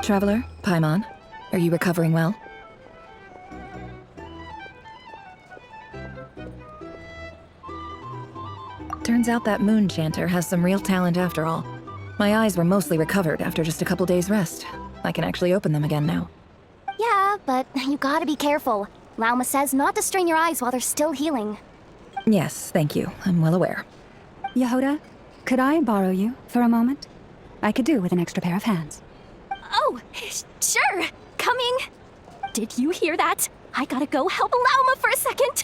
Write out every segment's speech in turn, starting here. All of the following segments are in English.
Traveler, Paimon, are you recovering well? Turns out that moon chanter has some real talent after all. My eyes were mostly recovered after just a couple days' rest. I can actually open them again now. Yeah, but you gotta be careful. Lauma says not to strain your eyes while they're still healing. Yes, thank you. I'm well aware. Yehoda, could I borrow you for a moment? I could do with an extra pair of hands. Oh, sure. Coming. Did you hear that? I gotta go help Lauma for a second.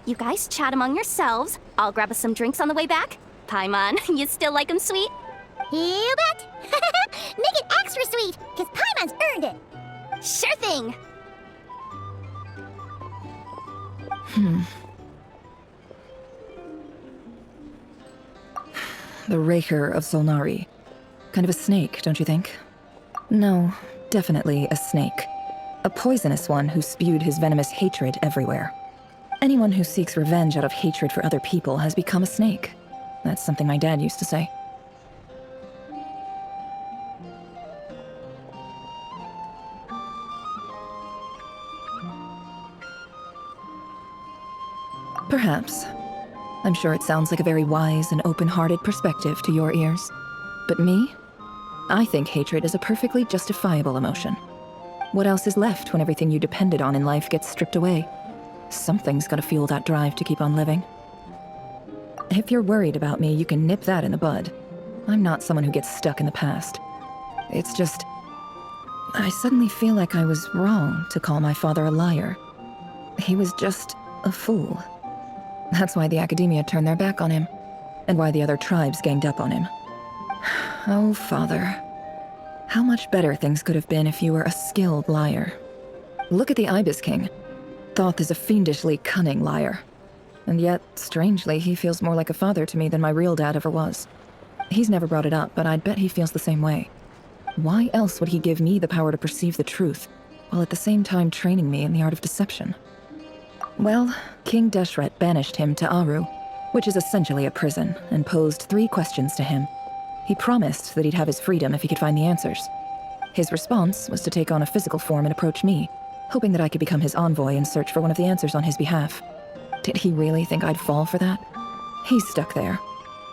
You guys chat among yourselves. I'll grab us some drinks on the way back. Paimon, you still like 'em sweet? You bet! Make it extra sweet, because Paimon's earned it! Sure thing! The Raker of Solnari. Kind of a snake, don't you think? No, definitely a snake. A poisonous one who spewed his venomous hatred everywhere. Anyone who seeks revenge out of hatred for other people has become a snake. That's something my dad used to say. Perhaps. I'm sure it sounds like a very wise and open-hearted perspective to your ears. But me? I think hatred is a perfectly justifiable emotion. What else is left when everything you depended on in life gets stripped away? Something's gotta fuel that drive to keep on living. If you're worried about me, you can nip that in the bud. I'm not someone who gets stuck in the past. It's just... I suddenly feel like I was wrong to call my father a liar. He was just a fool. That's why the academia turned their back on him, and why the other tribes ganged up on him. Oh, Father. How much better things could have been if you were a skilled liar. Look at the Ibis King. Thoth is a fiendishly cunning liar. And yet, strangely, he feels more like a father to me than my real dad ever was. He's never brought it up, but I'd bet he feels the same way. Why else would he give me the power to perceive the truth, while at the same time training me in the art of deception? Well, King Deshret banished him to Aru, which is essentially a prison, and posed 3 questions to him. He promised that he'd have his freedom if he could find the answers. His response was to take on a physical form and approach me, hoping that I could become his envoy and search for one of the answers on his behalf. Did he really think I'd fall for that? He's stuck there.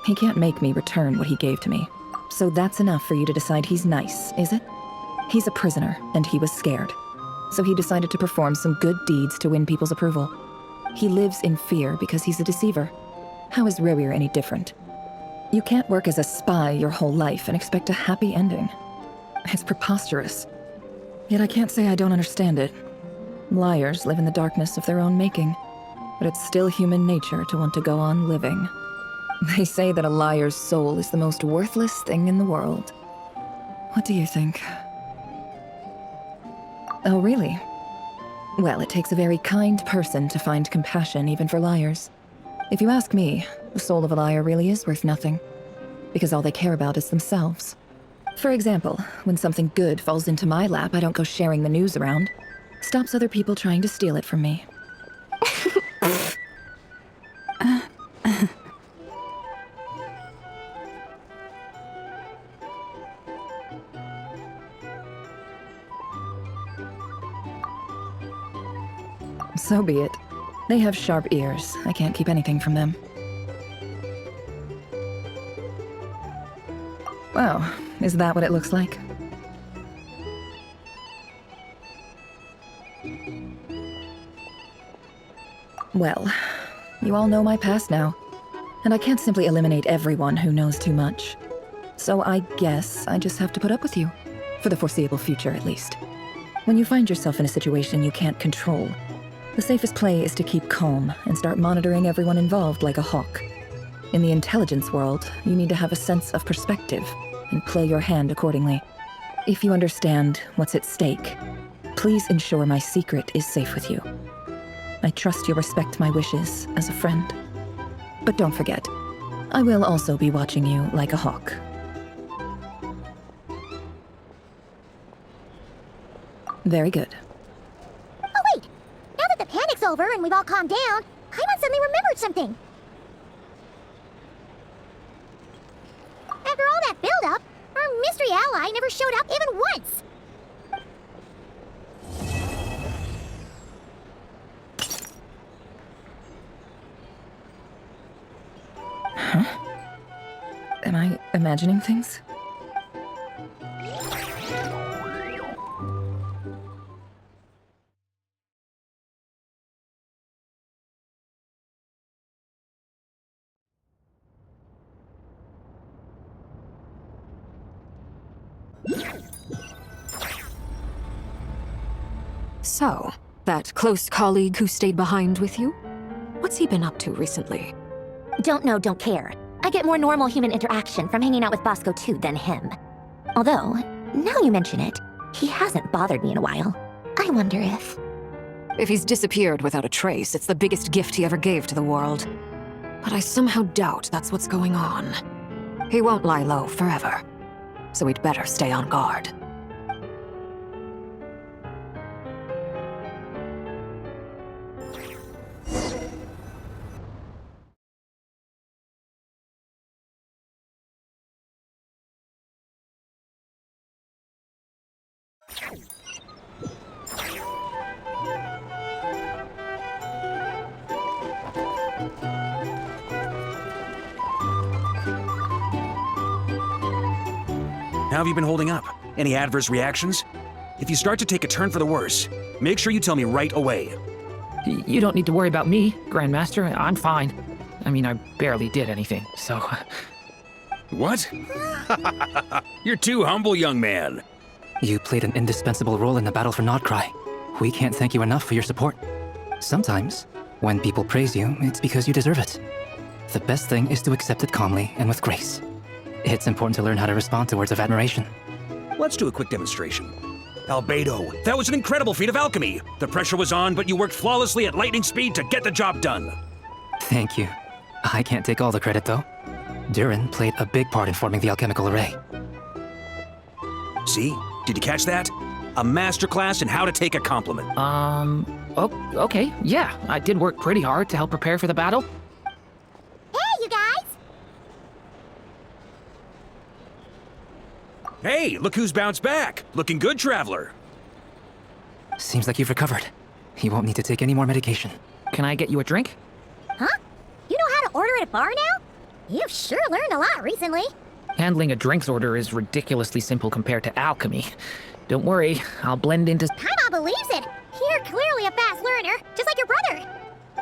He can't make me return what he gave to me. So that's enough for you to decide he's nice, is it? He's a prisoner, and he was scared. So he decided to perform some good deeds to win people's approval. He lives in fear because he's a deceiver. How is Rerir any different? You can't work as a spy your whole life and expect a happy ending. It's preposterous. Yet I can't say I don't understand it. Liars live in the darkness of their own making, but it's still human nature to want to go on living. They say that a liar's soul is the most worthless thing in the world. What do you think? Oh, really? Well, it takes a very kind person to find compassion even for liars. If you ask me, the soul of a liar really is worth nothing, because all they care about is themselves. For example, when something good falls into my lap, I don't go sharing the news around. Stops other people trying to steal it from me. So be it. They have sharp ears. I can't keep anything from them. Wow, is that what it looks like? Well, you all know my past now, and I can't simply eliminate everyone who knows too much. So I guess I just have to put up with you, for the foreseeable future at least. When you find yourself in a situation you can't control, the safest play is to keep calm and start monitoring everyone involved like a hawk. In the intelligence world, you need to have a sense of perspective and play your hand accordingly. If you understand what's at stake, please ensure my secret is safe with you. I trust you'll respect my wishes as a friend. But don't forget, I will also be watching you like a hawk. Very good. Oh wait! Now that the panic's over and we've all calmed down, Paimon suddenly remembered something. After all that build-up, our mystery ally never showed up even once. I imagining things? So, that close colleague who stayed behind with you? What's he been up to recently? Don't know, don't care. I get more normal human interaction from hanging out with Bosco too than him. Although, now you mention it, he hasn't bothered me in a while. I wonder if... If he's disappeared without a trace, it's the biggest gift he ever gave to the world. But I somehow doubt that's what's going on. He won't lie low forever. So we'd better stay on guard. How have you been holding up? Any adverse reactions? If you start to take a turn for the worse, make sure you tell me right away. You don't need to worry about me, Grandmaster. I'm fine. I mean, I barely did anything, so... What? You're too humble, young man. You played an indispensable role in the battle for Nod-Krai. We can't thank you enough for your support. Sometimes, when people praise you, it's because you deserve it. The best thing is to accept it calmly and with grace. It's important to learn how to respond to words of admiration. Let's do a quick demonstration. Albedo, that was an incredible feat of alchemy. The pressure was on, but you worked flawlessly at lightning speed to get the job done. Thank you. I can't take all the credit, though. Durin played a big part in forming the alchemical array. See? Did you catch that? A masterclass in how to take a compliment. Oh, okay, yeah. I did work pretty hard to help prepare for the battle. Hey, you guys! Hey, look who's bounced back. Looking good, Traveler. Seems like you've recovered. You won't need to take any more medication. Can I get you a drink? Huh? You know how to order at a bar now? You've sure learned a lot recently. Handling a drinks order is ridiculously simple compared to alchemy. Don't worry, I'll blend into... Paimon believes it. You're clearly a fast learner, just like your brother.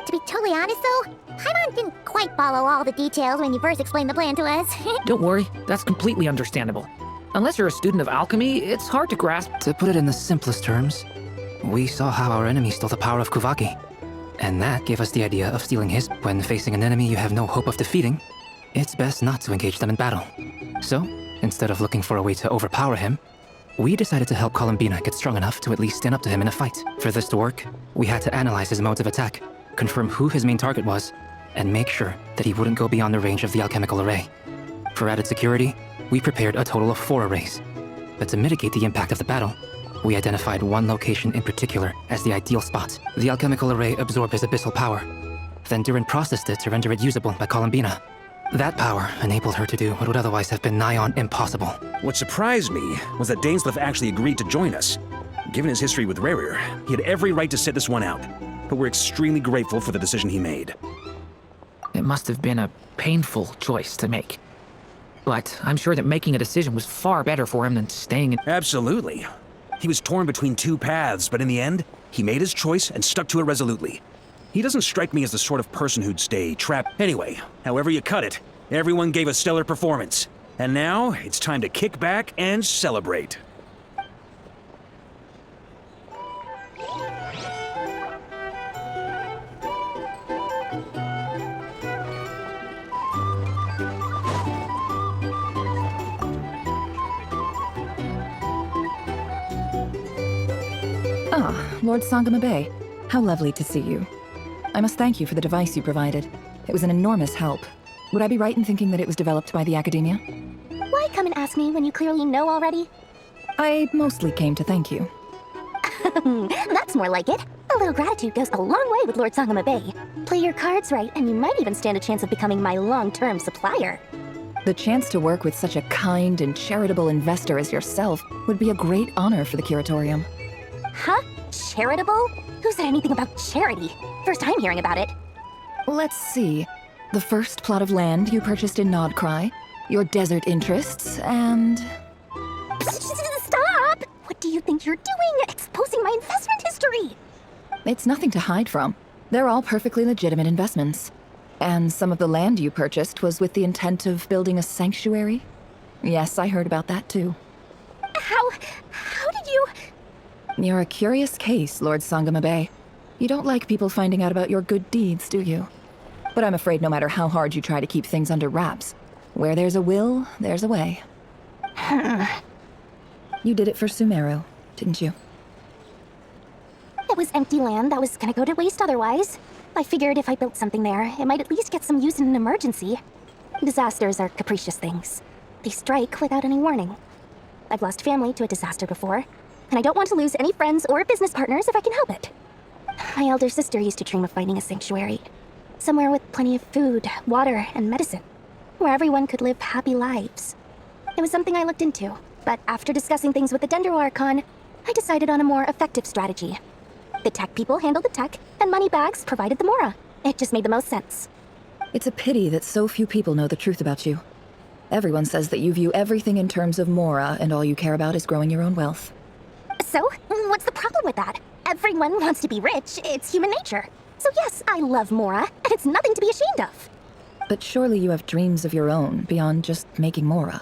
To be totally honest, though, Paimon didn't quite follow all the details when you first explained the plan to us. Don't worry, that's completely understandable. Unless you're a student of alchemy, it's hard to grasp. To put it in the simplest terms, we saw how our enemy stole the power of Kuvaki. And that gave us the idea of stealing his. When facing an enemy you have no hope of defeating, it's best not to engage them in battle. So, instead of looking for a way to overpower him, we decided to help Columbina get strong enough to at least stand up to him in a fight. For this to work, we had to analyze his modes of attack, confirm who his main target was, and make sure that he wouldn't go beyond the range of the alchemical array. For added security, we prepared a total of 4 arrays. But to mitigate the impact of the battle, we identified one location in particular as the ideal spot. The alchemical array absorbed his abyssal power. Then Durin processed it to render it usable by Columbina. That power enabled her to do what would otherwise have been nigh on impossible. What surprised me was that Dainsleif actually agreed to join us. Given his history with Rerir, he had every right to sit this one out. But we're extremely grateful for the decision he made. It must have been a painful choice to make. But I'm sure that making a decision was far better for him than staying in... Absolutely. He was torn between 2 paths, but in the end, he made his choice and stuck to it resolutely. He doesn't strike me as the sort of person who'd stay trapped. Anyway, however you cut it, everyone gave a stellar performance. And now, it's time to kick back and celebrate. Ah, Lord Sangama Bay. How lovely to see you. I must thank you for the device you provided. It was an enormous help. Would I be right in thinking that it was developed by the Academia? Why come and ask me when you clearly know already? I mostly came to thank you. That's more like it. A little gratitude goes a long way with Lord Sangama Bay. Play your cards right, and you might even stand a chance of becoming my long-term supplier. The chance to work with such a kind and charitable investor as yourself would be a great honor for the Curatorium. Huh? Charitable? Who said anything about charity? First time hearing about it. Let's see. The first plot of land you purchased in Nod-Krai, your desert interests, and... Stop! What do you think you're doing? Exposing my investment history! It's nothing to hide from. They're all perfectly legitimate investments. And some of the land you purchased was with the intent of building a sanctuary? Yes, I heard about that too. How did you... You're a curious case, Lord Sangamabe. You don't like people finding out about your good deeds, do you? But I'm afraid no matter how hard you try to keep things under wraps, where there's a will, there's a way. You did it for Sumeru, didn't you? It was empty land that was gonna go to waste otherwise. I figured if I built something there, it might at least get some use in an emergency. Disasters are capricious things. They strike without any warning. I've lost family to a disaster before, and I don't want to lose any friends or business partners if I can help it. My elder sister used to dream of finding a sanctuary. Somewhere with plenty of food, water, and medicine. Where everyone could live happy lives. It was something I looked into, but after discussing things with the Dendro Archon, I decided on a more effective strategy. The tech people handled the tech, and Moneybags provided the Mora. It just made the most sense. It's a pity that so few people know the truth about you. Everyone says that you view everything in terms of Mora, and all you care about is growing your own wealth. So, what's the problem with that? Everyone wants to be rich. It's human nature. So yes, I love Mora, and it's nothing to be ashamed of. But surely you have dreams of your own beyond just making Mora.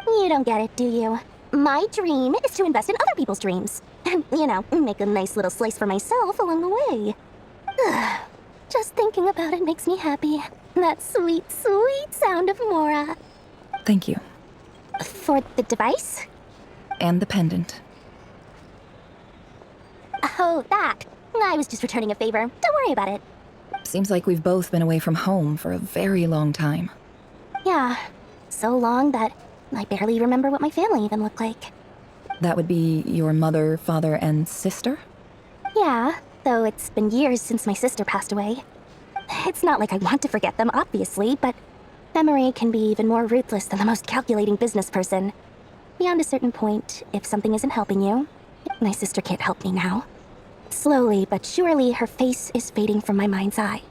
You don't get it, do you? My dream is to invest in other people's dreams. And, make a nice little slice for myself along the way. Just thinking about it makes me happy. That sweet, sweet sound of Mora. Thank you. For the device? And the pendant. Oh, that. I was just returning a favor. Don't worry about it. Seems like we've both been away from home for a very long time. Yeah. So long that I barely remember what my family even looked like. That would be your mother, father, and sister? Yeah, though it's been years since my sister passed away. It's not like I want to forget them, obviously, but memory can be even more ruthless than the most calculating business person. Beyond a certain point, if something isn't helping you, my sister can't help me now. Slowly but surely, her face is fading from my mind's eye.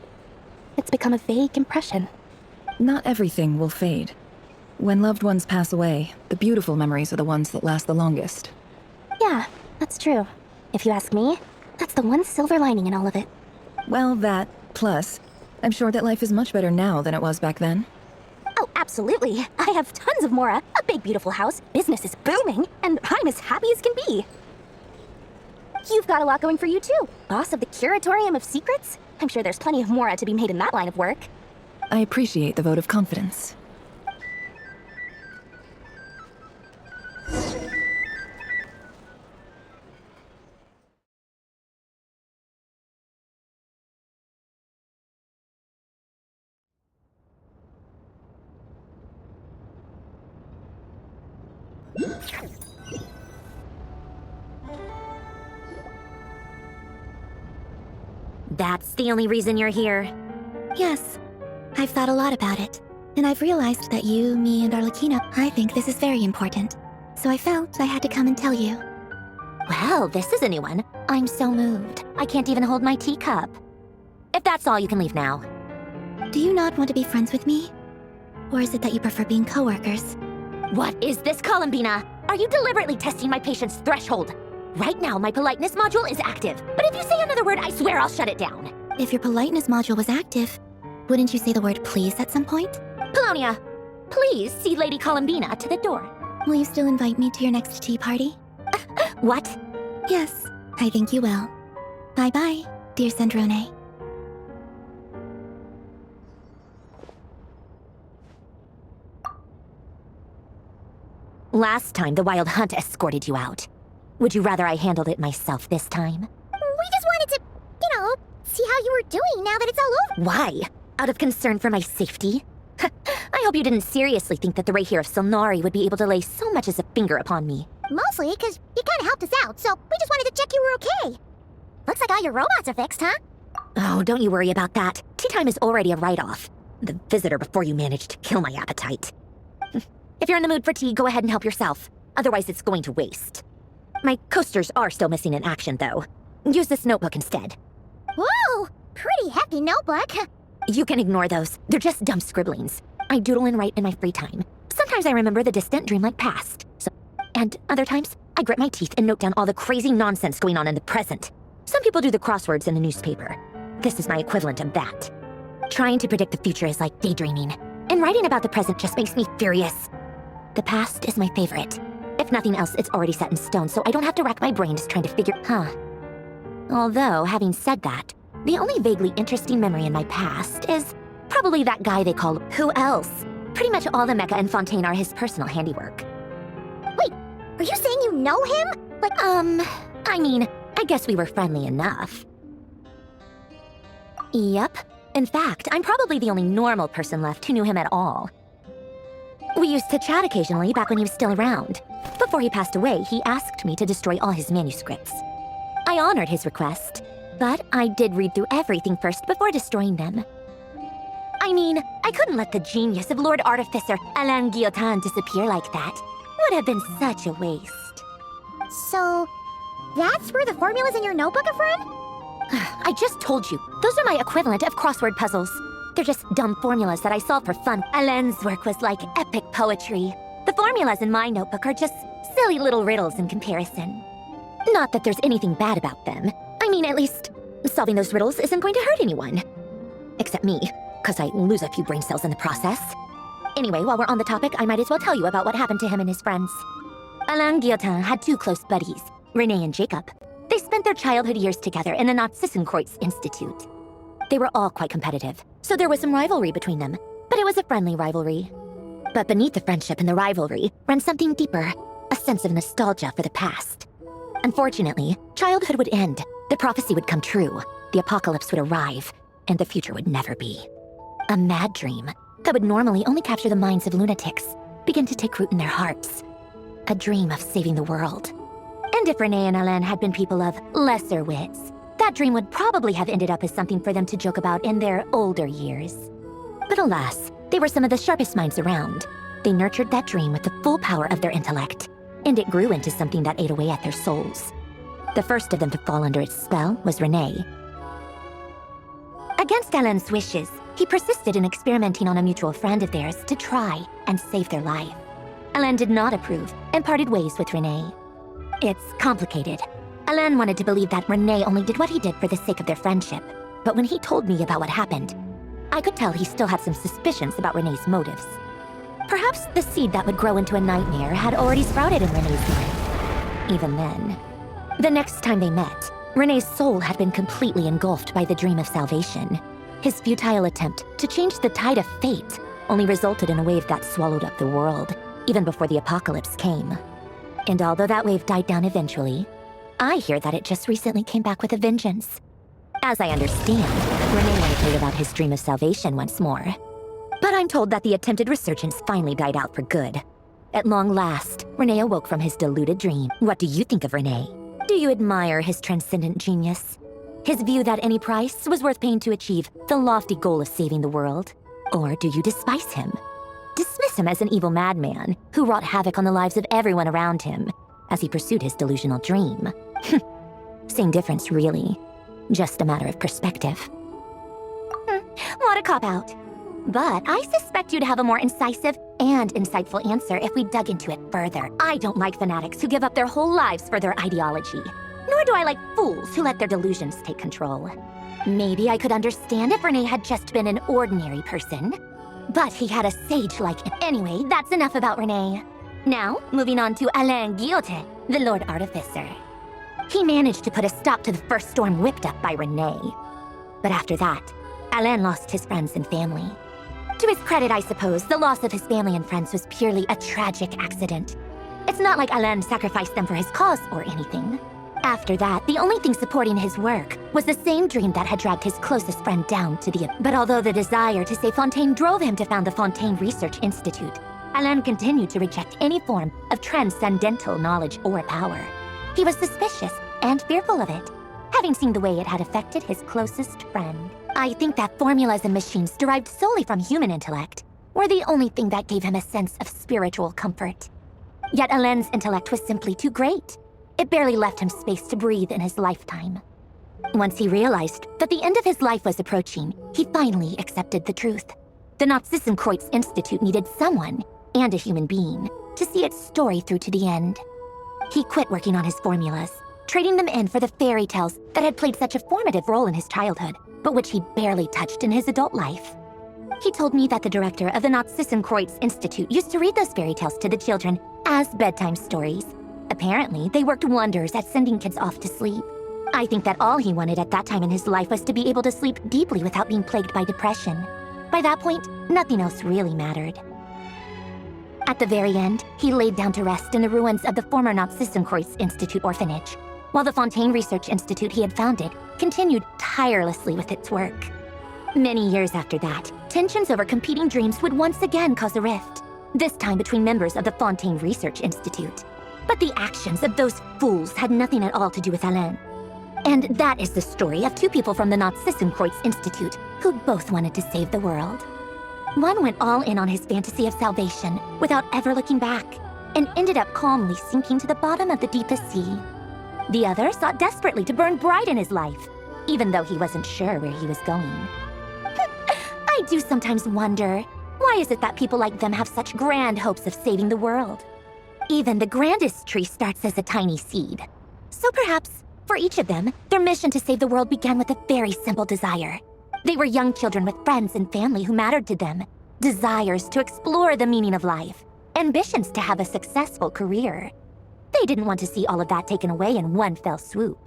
It's become a vague impression. Not everything will fade. When loved ones pass away, the beautiful memories are the ones that last the longest. Yeah, that's true. If you ask me, that's the one silver lining in all of it. Well, that, plus, I'm sure that life is much better now than it was back then. Oh, absolutely. I have tons of Mora, a big beautiful house, business is booming, and I'm as happy as can be. You've got a lot going for you too. Boss of the Curatorium of Secrets? I'm sure there's plenty of Mora to be made in that line of work. I appreciate the vote of confidence. That's the only reason you're here. Yes. I've thought a lot about it. And I've realized that you, me, and Arlecchino, I think this is very important. So I felt I had to come and tell you. Well, this is a new one. I'm so moved. I can't even hold my teacup. If that's all, you can leave now. Do you not want to be friends with me? Or is it that you prefer being coworkers? What is this, Columbina? Are you deliberately testing my patience threshold? Right now, my politeness module is active. But if you say another word, I swear I'll shut it down. If your politeness module was active, wouldn't you say the word please at some point? Polonia, please see Lady Columbina to the door. Will you still invite me to your next tea party? What? Yes, I think you will. Bye-bye, dear Sandrone. Last time, the Wild Hunt escorted you out. Would you rather I handled it myself this time? We just wanted to, see how you were doing now that it's all over. Why? Out of concern for my safety? I hope you didn't seriously think that the Rehir of Silnari would be able to lay so much as a finger upon me. Mostly because you kind of helped us out, so we just wanted to check you were okay. Looks like all your robots are fixed, huh? Oh, don't you worry about that. Tea time is already a write-off. The visitor before you managed to kill my appetite. If you're in the mood for tea, go ahead and help yourself. Otherwise, it's going to waste. My coasters are still missing in action, though. Use this notebook instead. Whoa! Pretty hefty notebook. You can ignore those. They're just dumb scribblings. I doodle and write in my free time. Sometimes I remember the distant dreamlike past. And other times, I grit my teeth and note down all the crazy nonsense going on in the present. Some people do the crosswords in the newspaper. This is my equivalent of that. Trying to predict the future is like daydreaming, and writing about the present just makes me furious. The past is my favorite. If nothing else, it's already set in stone, so I don't have to rack my brains trying to figure... Although, having said that, the only vaguely interesting memory in my past is probably that guy they call... Who else? Pretty much all the mecha and Fontaine are his personal handiwork. Wait, are you saying you know him? I mean, I guess we were friendly enough. Yep. In fact, I'm probably the only normal person left who knew him at all. We used to chat occasionally back when he was still around. Before he passed away, he asked me to destroy all his manuscripts. I honored his request, but I did read through everything first before destroying them. I mean, I couldn't let the genius of Lord Artificer Alain Guillotin disappear like that. Would have been such a waste. So, that's where the formulas in your notebook are from? I just told you, those are my equivalent of crossword puzzles. They're just dumb formulas that I solve for fun. Alain's work was like epic poetry. The formulas in my notebook are just silly little riddles in comparison. Not that there's anything bad about them. I mean, at least, solving those riddles isn't going to hurt anyone. Except me, because I lose a few brain cells in the process. Anyway, while we're on the topic, I might as well tell you about what happened to him and his friends. Alain Guillotin had two close buddies, René and Jacob. They spent their childhood years together in the Nod-Krai Institute. They were all quite competitive, so there was some rivalry between them, but it was a friendly rivalry. But beneath the friendship and the rivalry ran something deeper, a sense of nostalgia for the past. Unfortunately, childhood would end, the prophecy would come true, the apocalypse would arrive, and the future would never be. A mad dream that would normally only capture the minds of lunatics began to take root in their hearts. A dream of saving the world. And if René and Alain had been people of lesser wits, that dream would probably have ended up as something for them to joke about in their older years. But alas, they were some of the sharpest minds around. They nurtured that dream with the full power of their intellect, and it grew into something that ate away at their souls. The first of them to fall under its spell was René. Against Alain's wishes, he persisted in experimenting on a mutual friend of theirs to try and save their life. Alain did not approve and parted ways with René. It's complicated. Alain wanted to believe that René only did what he did for the sake of their friendship. But when he told me about what happened, I could tell he still had some suspicions about René's motives. Perhaps the seed that would grow into a nightmare had already sprouted in René's mind. Even then. The next time they met, René's soul had been completely engulfed by the dream of salvation. His futile attempt to change the tide of fate only resulted in a wave that swallowed up the world, even before the apocalypse came. And although that wave died down eventually, I hear that it just recently came back with a vengeance. As I understand, René wanted to live out his dream of salvation once more. But I'm told that the attempted resurgence finally died out for good. At long last, René awoke from his deluded dream. What do you think of René? Do you admire his transcendent genius? His view that any price was worth paying to achieve the lofty goal of saving the world? Or do you despise him? Dismiss him as an evil madman who wrought havoc on the lives of everyone around him as he pursued his delusional dream. Same difference, really. Just a matter of perspective. What a cop-out. But I suspect you'd have a more incisive and insightful answer if we dug into it further. I don't like fanatics who give up their whole lives for their ideology. Nor do I like fools who let their delusions take control. Maybe I could understand if René had just been an ordinary person. But he had a sage-like... Anyway, that's enough about René. Now, moving on to Alain Guillotin, the Lord Artificer. He managed to put a stop to the first storm whipped up by René. But after that, Alain lost his friends and family. To his credit, I suppose, the loss of his family and friends was purely a tragic accident. It's not like Alain sacrificed them for his cause or anything. After that, the only thing supporting his work was the same dream that had dragged his closest friend down to the... But although the desire to save Fontaine drove him to found the Fontaine Research Institute, Alain continued to reject any form of transcendental knowledge or power. He was suspicious and fearful of it, having seen the way it had affected his closest friend. I think that formulas and machines derived solely from human intellect were the only thing that gave him a sense of spiritual comfort. Yet Alain's intellect was simply too great. It barely left him space to breathe in his lifetime. Once he realized that the end of his life was approaching, he finally accepted the truth. The Nod-Krai Institute needed someone, and a human being, to see its story through to the end. He quit working on his formulas, trading them in for the fairy tales that had played such a formative role in his childhood, but which he barely touched in his adult life. He told me that the director of the Nod-Krai Institute used to read those fairy tales to the children as bedtime stories. Apparently, they worked wonders at sending kids off to sleep. I think that all he wanted at that time in his life was to be able to sleep deeply without being plagued by depression. By that point, nothing else really mattered. At the very end, he laid down to rest in the ruins of the former Nod-Krai Institute orphanage, while the Fontaine Research Institute he had founded continued tirelessly with its work. Many years after that, tensions over competing dreams would once again cause a rift, this time between members of the Fontaine Research Institute. But the actions of those fools had nothing at all to do with Alain. And that is the story of two people from the Nod-Krai Institute who both wanted to save the world. One went all in on his fantasy of salvation without ever looking back, and ended up calmly sinking to the bottom of the deepest sea. The other sought desperately to burn bright in his life, even though he wasn't sure where he was going. I do sometimes wonder, why is it that people like them have such grand hopes of saving the world? Even the grandest tree starts as a tiny seed. So perhaps, for each of them, their mission to save the world began with a very simple desire. They were young children with friends and family who mattered to them, desires to explore the meaning of life, ambitions to have a successful career. They didn't want to see all of that taken away in one fell swoop.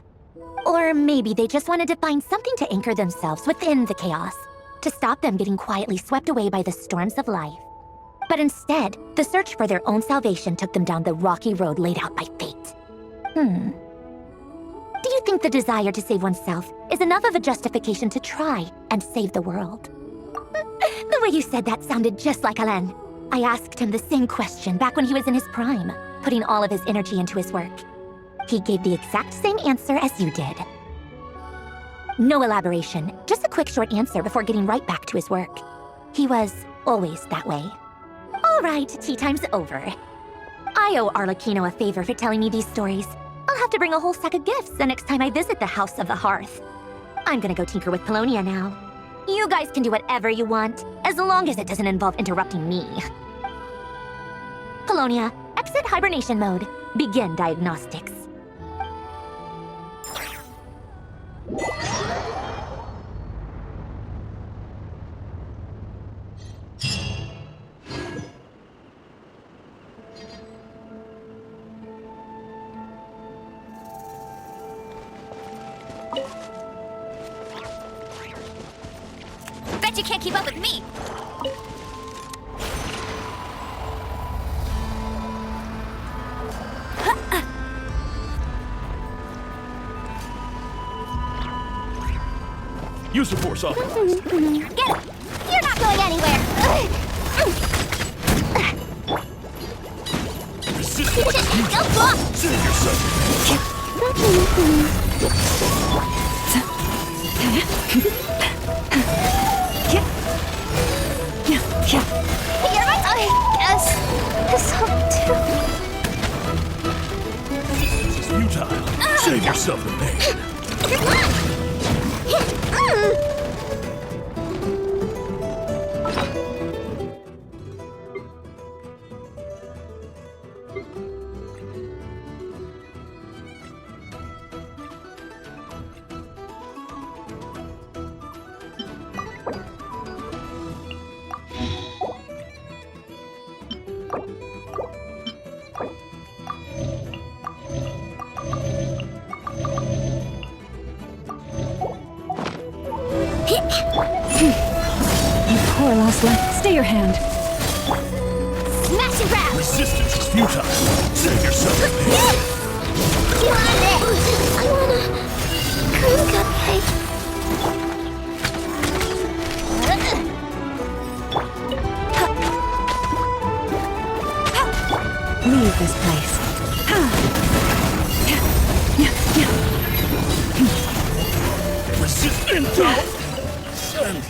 Or maybe they just wanted to find something to anchor themselves within the chaos, to stop them getting quietly swept away by the storms of life. But instead, the search for their own salvation took them down the rocky road laid out by fate. Do you think the desire to save oneself is enough of a justification to try and save the world? The way you said that sounded just like Alain. I asked him the same question back when he was in his prime, putting all of his energy into his work. He gave the exact same answer as you did. No elaboration, just a quick short answer before getting right back to his work. He was always that way. All right, tea time's over. I owe Arlecchino a favor for telling me these stories. I'll have to bring a whole sack of gifts the next time I visit the House of the Hearth. I'm gonna go tinker with Polonia now. You guys can do whatever you want, as long as it doesn't involve interrupting me. Polonia, exit hibernation mode. Begin diagnostics. Bet you can't keep up with me. Use the force off. Get him! You're not going anywhere! Resistance. Go off! Save yourself. You're my guess. This hope This is futile. Save yourself the pain. You poor lost life. Stay your hand. Smash and grab! Resistance is futile. Save yourself the pain. You want it! I wanna... Cream cupcake. Leave this place. Resistance. Send.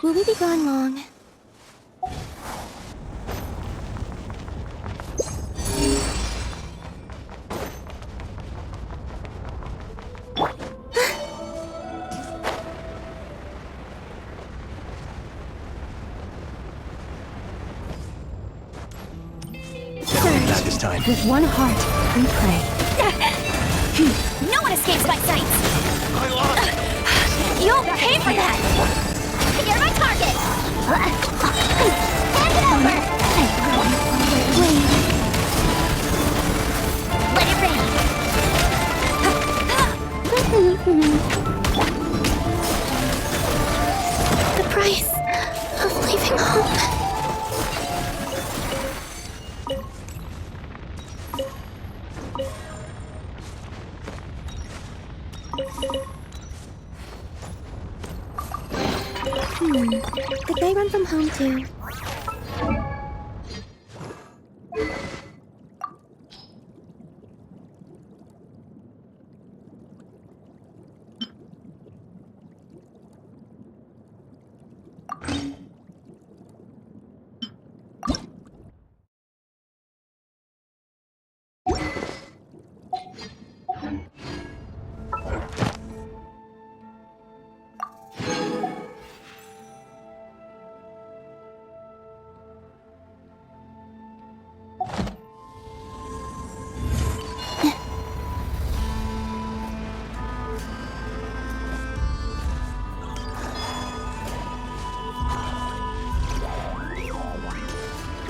Will we be gone long? Not this time. With one heart, we pray. No one escapes my sight! I lost! You'll pay for that! You're my target! Hand it over! Let it rain! The price of leaving home. Did they run from home too?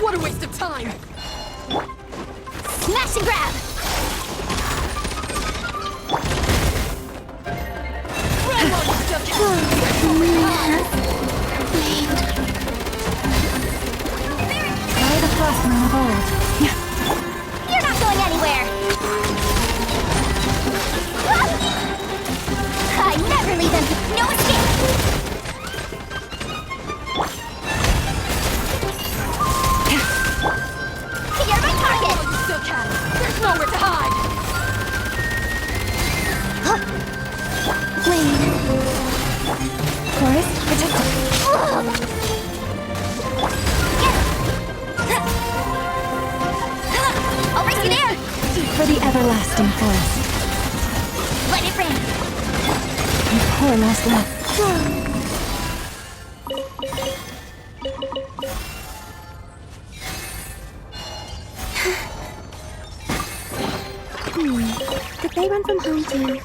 What a waste of time! Smash and grab! By the craftsman of old. You're not going anywhere! I never leave him! No escape! You're my target! You still can! There's nowhere to hide! Chorus, protected. I'll race you there! For the everlasting forest. Let it rain! You poor lost love. Did they run from home too?